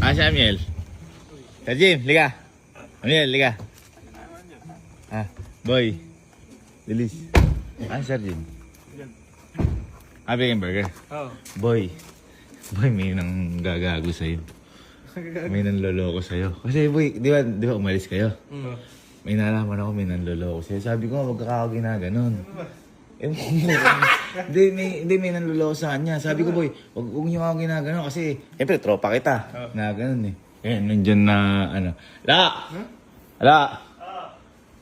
Si Amiel. Sir Jim, liga. Amiel, liga. Boy. Lilis. Sir Jim. Bacon burger. Boy. Boy, may nang gagago sa'yo. May nanloloko sa'yo. Kasi boy, di ba umalis kayo? May nalaman ako may nanloloko sa'yo. Sabi ko, wag ka ginaganon. Hindi, may nanloloko sa kanya. Sabi ko, boy, wag niyo ako ginaganon kasi, siyempre, tropa kita. Na ganon eh. Eh, nandyan na, La! La!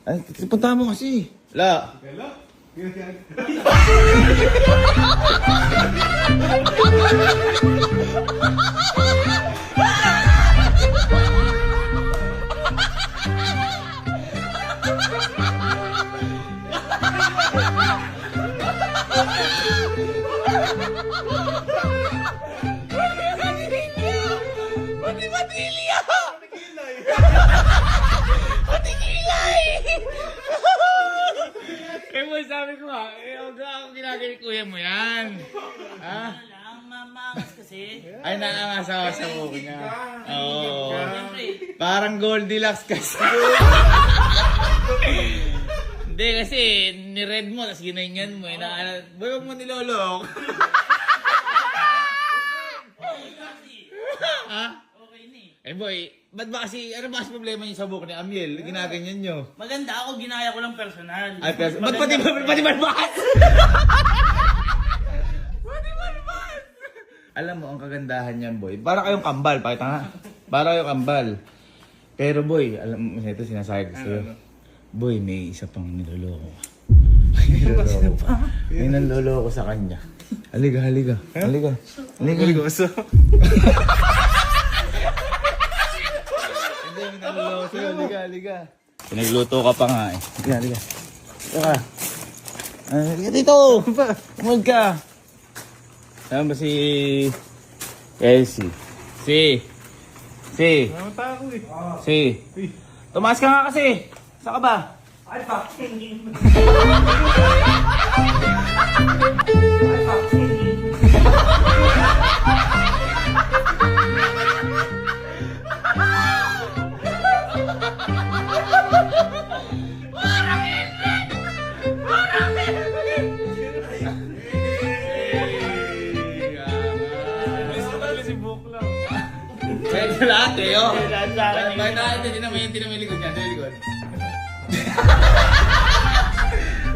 Ay, punta mo kasi. La! Kaya mo, sabi ko nga, huwag ako ginagalit kuya mo yan. Ha? Mamangas kasi. Ay, naangas ako sa buko niya. Oo. Parang Goldilocks kasi. Hindi kasi, ni-red mo, tapos ginanyan mo. Boy, huwag mo nilolok. Ha? Okay ni. Boy, ba't ba kasi, ano ba kasi problema niyo sa buko ni Amiel? Ginaganyan niyo. Maganda ako, ginaya ko lang personal. Ay, pero, ba't pati balbas? Alam mo, ang kagandahan niyan, boy. Para kayong kambal, pakita nga. Para kayong kambal. Pero boy, alam mo, ito sinasabi ko sa'yo. Boy, may isa pang niloloko. May nanloloko sa kanya. Halika. Halika. Hindi, may nanloloko sa'yo. Halika. Pinagluto ka pa nga eh. Halika. Halika dito! Umag ka! Saan ba si Elsie? Si. Tumaas ka nga kasi. Saan ka ba? Ay, fucking. Kaya ito lahat eh, oh. Lahat Hindi naman yung likod niya. Ito yung likod.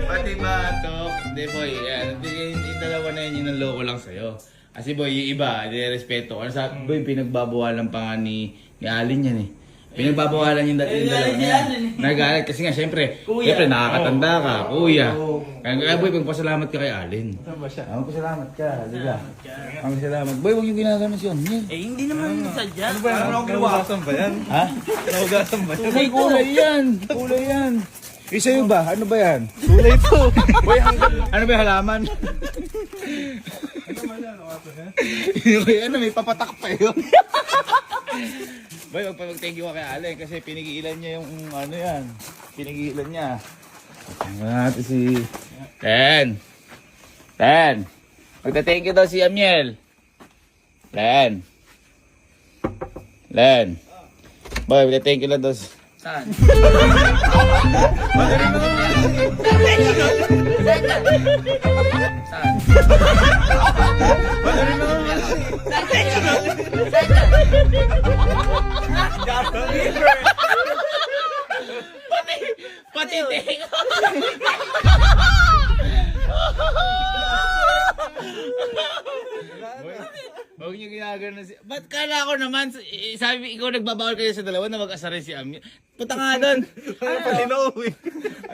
Pati ba ito? Hindi boy, yan. Yung dalawa na yan, yung nanloko lang sa'yo. Kasi boy, yung iba, hindi respeto. Ano sa boy, pinagbabawalan pa nga ni Alin yan eh. Pinagbabawalan yung dalawa niya. Nagalit kasi nga, syempre nakakatanda ka, kuya. Kaya boy, pagpasalamat ka kay Alin. Saan ba siya? Pasalamat ka, liga. Salamat. Boy, huwag yung ginagawa siya. hindi naman sadya. Ano ba yan? Nahugasan ba yan? Ha? Nahugasan ba yan? May kulay yan. Yung sa'yo ba? Ano ba yan? Kulay to. Boy, ano ba yung halaman? Ano ba yan? Ano, may papatak pa yun. Boy, mag-thank you ka kay Allen kasi pinigilan niya yung ano yan. Pinigilan niya. Tingnan natin si Ten. Magta-thank you daw si Amiel. Len. Boy, magta-thank you lang daw si... Saan? Saan? Pati ting! Huwag niyo ginagano si... Ba't kala ko naman, sabi ikaw nagbabawal kayo sa dalawa na mag-asarin si Amiel. Punta nga doon. Palinaw eh.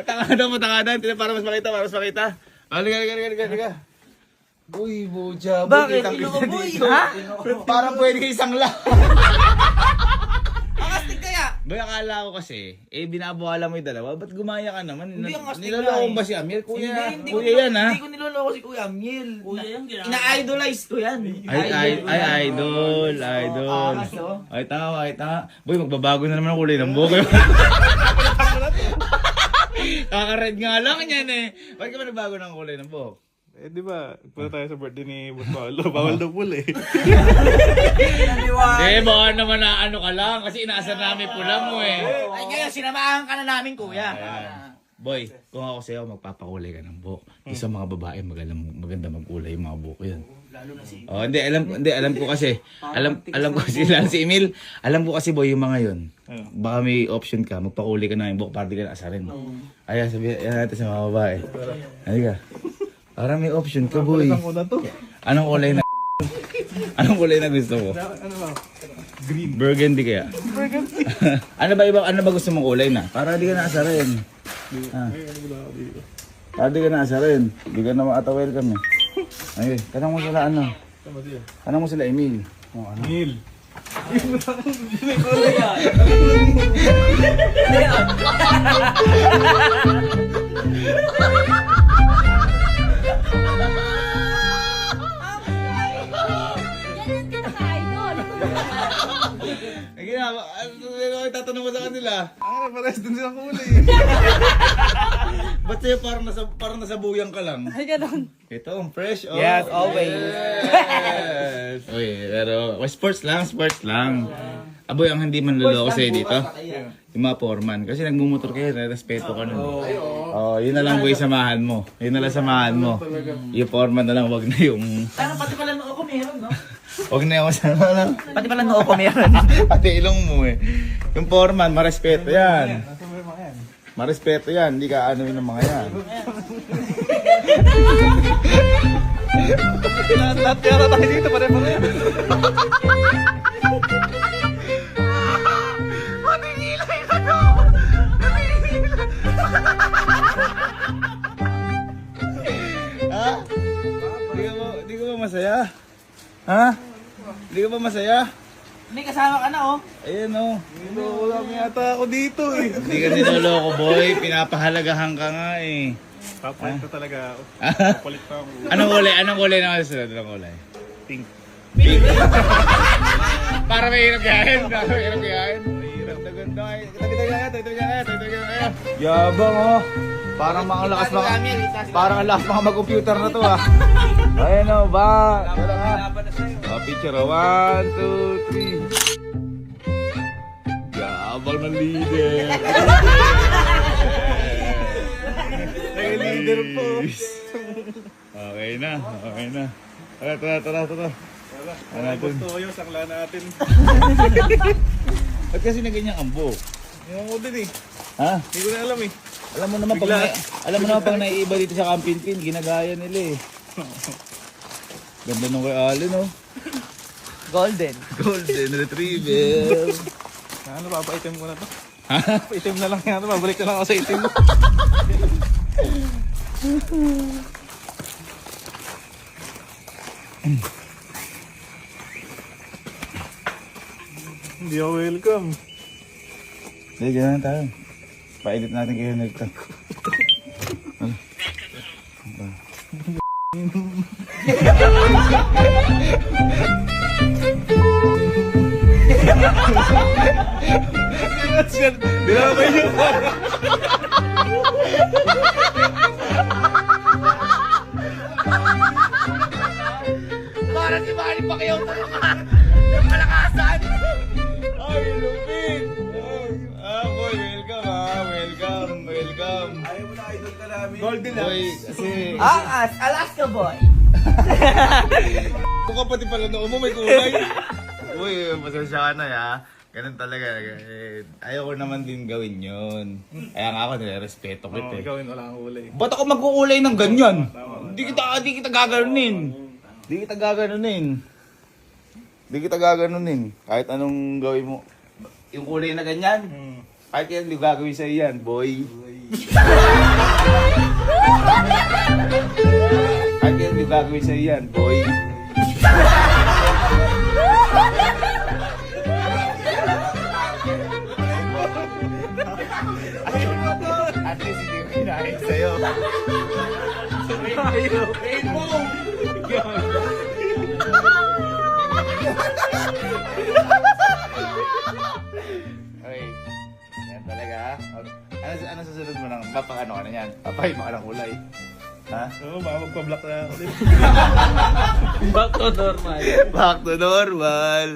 Punta nga doon. Para mas makita. Halika. Uy, Boja. Bakit? Boy? Ha? Parang pwede isang lang. Akastig kaya? Boy, akala ko kasi, binabawalan mo yung dalawa. Ba't gumaya ka naman? Hindi ang astig Niloloko na ba si Amiel? Kuya ko yan ha? Hindi ko niloloko si Kuya Amiel. Kuya yan, Ina-idolize ko yan. Idol. Ay, tanga. Boy, magbabago na naman ang kulay ng buhok. Kaka-red nga lang yan eh. Bakit ka ba nagbago ng kulay ng buhok? Eh di ba, punta tayo sa birthday ni Boss Paolo. Bawal daw pula eh. Hindi, baka naman na ano ka lang. Kasi inaasar namin pula mo eh. Ay, ngayon, sinamahan ka na namin, kuya. Ayan. Boy, kung ako sa'yo, magpapakulay ka ng buhok. Yung sa mga babae, maganda magkulay yung mga buhok yun. Lalo na si... Oh, alam ko kasi. Alam ko kasi lalo si Emil. Alam ko kasi boy yung mga yun. Baka may option ka, magpakulay ka na yung buhok para di ka naasarin. Ayan, sabihan natin sa mga babae. Halika. Para may option ka, boy. Anong kulay na Anong kulay na gusto mo? Ano ba? Green. Burgundy kaya? Burgundy. ano ba gusto mong kulay na? Para di ka naasarin. Para di ka naasarin. Di ka na welcome eh. Ayun, tanong mo sila ano? Tanong mo sila Emil. Oh, ano? Emil. Ganyan ka ka-idol. Ay, ginawa. Ano tatanong mo sa kanila? Ah, pares din silang kulay. Ba't sa'yo parang nasa buyang ka lang? Ay, ganun. Ito, ang fresh. Oh. Yes, always. Yes. Uy, pero sports lang. Aboy, ang hindi man luloko sa'yo dito. Yung mga foreman. Kasi nagmumotor kayo, respeto ka nun. Oh, yun na lang boy, samahan mo. Yun na lang samahan mo. Yung foreman na lang, wag na yung... Ano, pati pala noo ko meron, no? Wag na yung masama lang. Pati pala noo ko meron. Pati ilong mo eh. Yung foreman, marespeto yan. Marespeto yan, hindi ka ano yun ng mga yan. Lahat yara tayo dito, pare-pare. Ha? Di ka ba masaya? Ha? Di ka ba masaya? May kasama ka na, oh. Ayan o. Niloko lang yata ako dito eh. Hindi ka niloloko boy, pinapahalagahan ka nga eh. Papalit ko talaga ako. Papalit pa ako. Anong kulay na kasunod? Anong kulay? Pink. Para mahirap yahin. Mahirap yahin. Mahirap na ganda. Tagtagyan. Yabang oh. Parang mga lakas mga mag-computer na to ah. Ayan o ba? Picture 1, 2, 3. Yabang ng leader. Leader po. Okay na. Tara. Ano natin? Gusto ko yung sakla natin. Ba't kasi na ganyan ang buhok? Yung ko din eh. Ha? Hindi ko na alam eh. Alam mo naman pag naiiba dito sa Kampin-Pin, ginagaya nila eh. Ganda nung kay Alin oh. Golden. Golden Retriever. Ano, papaitim ko na to. Ha? Paitim na lang yan. Babalik na lang ako sa itim. Hindi ako welcome. Sige, gano'n tayo. Pa-edit natin kayo nito. Dinamay niyo pa. Para si Manny Pacquiao yung malakasan. Ay, lupit! Boy, welcome. Ayaw mo na idol ka namin. Golden boy, kasi... Angas, Alaska boy. Kung kapati pala noo mo, may kulay. Uy, pasensya ka na ya. Ganun talaga. Ayaw ko naman din gawin yun. Kaya nga ako, nire-respeto Oo, kita eh. ikaw yun, wala kang kulay. Ba't ako magkukulay ng ganyan? Di kita gaganunin. Di kita gaganunin. Kahit anong gawin mo. Yung kulay na ganyan, kahit yan, di gagawin sa'yo yan, boy. Kahit yan, di gagawin sa'yo yan, boy. At least hindi ko kinain sa'yo. Rainbow! Okay. Yan talaga ha. Ano susunod mo nang papakano ka na yan? Papahima ka ng kulay. Ha? Oo, baka magpa-block na ako. Back to normal. Back to normal.